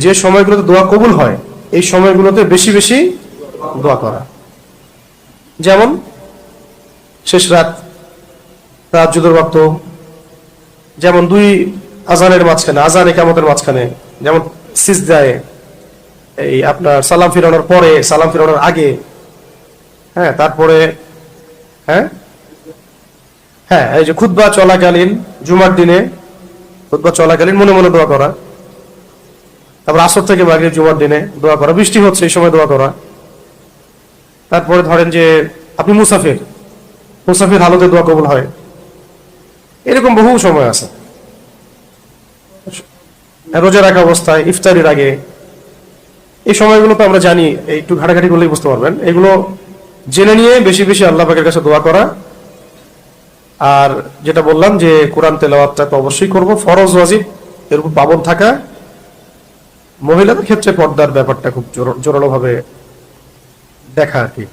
যে সময়গুলোতে দোয়া কবুল হয় এই সময়গুলোতে বেশি বেশি দোয়া করা, যেমন শেষ রাত, তাহাজ্জুদের ওয়াক্ত, যেমন দুই আজানের মাঝখানে, আজান ইকামতের মাঝখানে, যেমন সিজদায়, এই আপনার সালাম ফিরানোর পরে, সালাম ফিরানোর আগে, হ্যাঁ, তারপরে হ্যাঁ হ্যাঁ এই যে খুতবা চলাকালীন, জুমার দিনে খুতবা চলাকালীন মনে মনে দোয়া করা, তারপর আসর থেকে মাগরিব জুমার দিনে দোয়া করা, বৃষ্টি হচ্ছে এই সময় দোয়া করা। তারপরে ধরেন যে আপনি মুসাফির, মুসাফির হালতে দোয়া কবুল হয়, এরকম বহু সময় আছে। রোজা রাখা অবস্থায়, ইফতারির আগে, এই সময়গুলো তো আমরা জানি, একটু ঘাটাঘাটি করলেই বুঝতে পারবেন। এগুলো জেনে নিয়ে বেশি বেশি আল্লাহ পাকের কাছে দোয়া করা। আর যেটা বললাম যে কোরআন তেলাওয়াতটা তো অবশ্যই করব, ফরজ ওয়াজিব এর উপর পাবন্দ থাকা। মহিলাদের ক্ষেত্রে পর্দার ব্যাপারটা খুব জোরালো ভাবে দেখা আর কি।